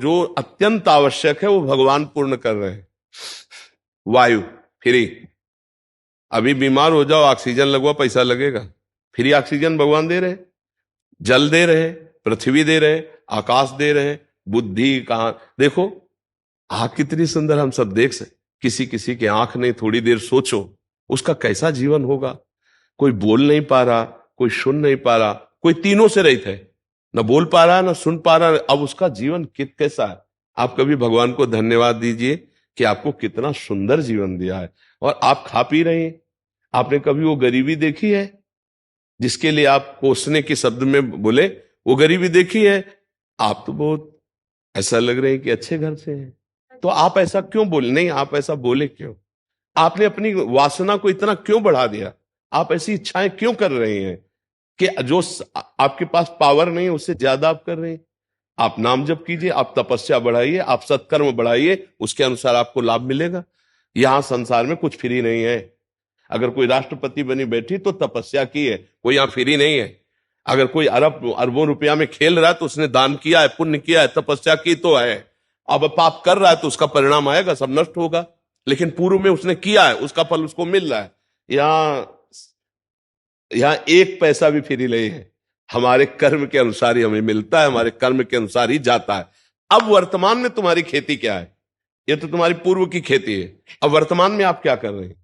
जो अत्यंत आवश्यक है वो भगवान पूर्ण कर रहे हैं। वायु फ्री, अभी बीमार हो जाओ ऑक्सीजन लगवा, पैसा लगेगा, फ्री ऑक्सीजन भगवान दे रहे, जल दे रहे, पृथ्वी दे रहे, आकाश दे रहे, बुद्धि कहां देखो, आंख कितनी सुंदर हम सब देख सकते, किसी किसी की आंख नहीं, थोड़ी देर सोचो उसका कैसा जीवन होगा। कोई बोल नहीं पा रहा, कोई सुन नहीं पा रहा, कोई तीनों से रहित है, न बोल पा रहा न सुन पा रहा, अब उसका जीवन कैसा है। आप कभी भगवान को धन्यवाद दीजिए कि आपको कितना सुंदर जीवन दिया है और आप खा पी रहे हैं। आपने कभी वो गरीबी देखी है जिसके लिए आप कोसने के शब्द में बोले, वो गरीबी देखी है? आप तो बहुत ऐसा लग रहे हैं कि अच्छे घर से हैं, तो आप ऐसा क्यों बोले? नहीं, आप ऐसा बोले क्यों? आपने अपनी वासना को इतना क्यों बढ़ा दिया? आप ऐसी इच्छाएं क्यों कर रहे हैं कि जो आपके पास पावर नहीं है उससे ज्यादा आप कर रहे हैं? आप नाम जप कीजिए, आप तपस्या बढ़ाइए, आप सत्कर्म बढ़ाइए, उसके अनुसार आपको लाभ मिलेगा। यहां संसार में कुछ फ्री नहीं है। अगर कोई राष्ट्रपति बनी बैठी तो तपस्या की है, कोई यहां फ्री नहीं है। अगर कोई अरबों रुपया में खेल रहा है तो उसने दान किया है, पुण्य किया है, तपस्या की तो है। अब पाप कर रहा है तो उसका परिणाम आएगा, सब नष्ट होगा। लेकिन पूर्व में उसने किया है, उसका फल उसको मिल रहा है। यहां एक पैसा भी फ्री नहीं है, हमारे कर्म के अनुसार ही हमें मिलता है, हमारे कर्म के अनुसार ही जाता है। अब वर्तमान में तुम्हारी खेती क्या है? ये तो तुम्हारी पूर्व की खेती है। अब वर्तमान में आप क्या कर रहे हैं?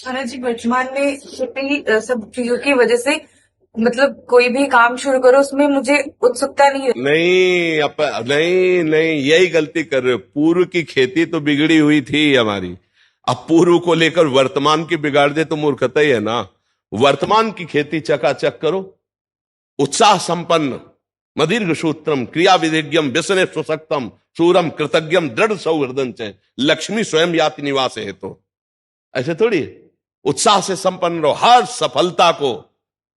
महाराज जी, वर्तमान में खेती सब चीजों की वजह से मतलब कोई भी काम शुरू करो उसमें मुझे उत्सुकता नहीं है। नहीं नहीं, यही गलती कर रहे हो। पूर्व की खेती तो बिगड़ी हुई थी हमारी, अब पूर्व को लेकर वर्तमान की बिगाड़ दे तो मूर्खता ही है ना। वर्तमान की खेती चकाचक करो, उत्साह संपन्न, मदीर्घ सूत्रम, क्रिया विधिज्ञम, व्यसने सुशक्तम, सूरम कृतज्ञम, दृढ़ सौहृदं च, लक्ष्मी स्वयं याति निवास है। तो ऐसे थोड़ी, उत्साह से संपन्न रहो, हर सफलता को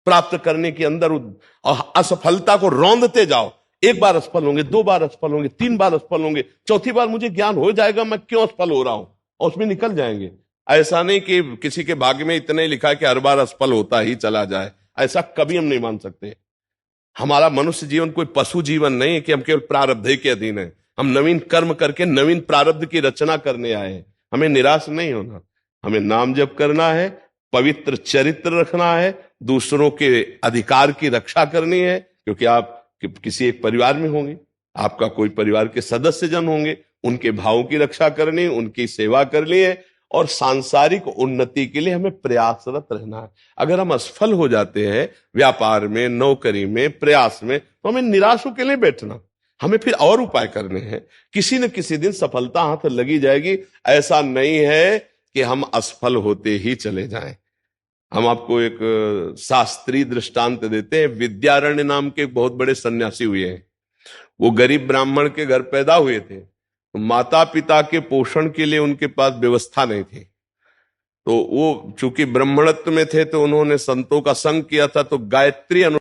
प्राप्त करने के अंदर और असफलता को रौंदते जाओ। एक बार असफल होंगे, दो बार असफल होंगे, तीन बार असफल होंगे, चौथी बार मुझे ज्ञान हो जाएगा मैं क्यों असफल हो रहा हूं, और उसमें निकल जाएंगे। ऐसा नहीं कि किसी के भाग्य में इतना ही लिखा है कि हर बार असफल होता ही चला जाए, ऐसा कभी हम नहीं मान सकते। हमारा मनुष्य जीवन कोई पशु जीवन नहीं है कि हम केवल प्रारब्ध के अधीन है। हम नवीन कर्म करके नवीन प्रारब्ध की रचना करने आए हैं। हमें निराश नहीं होना, हमें नाम जप करना है, पवित्र चरित्र रखना है, दूसरों के अधिकार की रक्षा करनी है। क्योंकि आप किसी एक परिवार में होंगे, आपका कोई परिवार के सदस्य जन होंगे, उनके भावों की रक्षा करनी, उनकी सेवा करनी है, और सांसारिक उन्नति के लिए हमें प्रयासरत रहना है। अगर हम असफल हो जाते हैं व्यापार में, नौकरी में, प्रयास में, तो हमें निराश होकर नहीं बैठना, हमें फिर और उपाय करने हैं। किसी न किसी दिन सफलता हाथ लगी जाएगी। ऐसा नहीं है कि हम असफल होते ही चले जाएं। हम आपको एक शास्त्रीय दृष्टांत देते हैं। विद्यारण्य नाम के एक बहुत बड़े सन्यासी हुए हैं। वो गरीब ब्राह्मण के घर पैदा हुए थे, तो माता पिता के पोषण के लिए उनके पास व्यवस्था नहीं थी। तो वो चूंकि ब्राह्मणत्व में थे तो उन्होंने संतों का संग किया था, तो गायत्री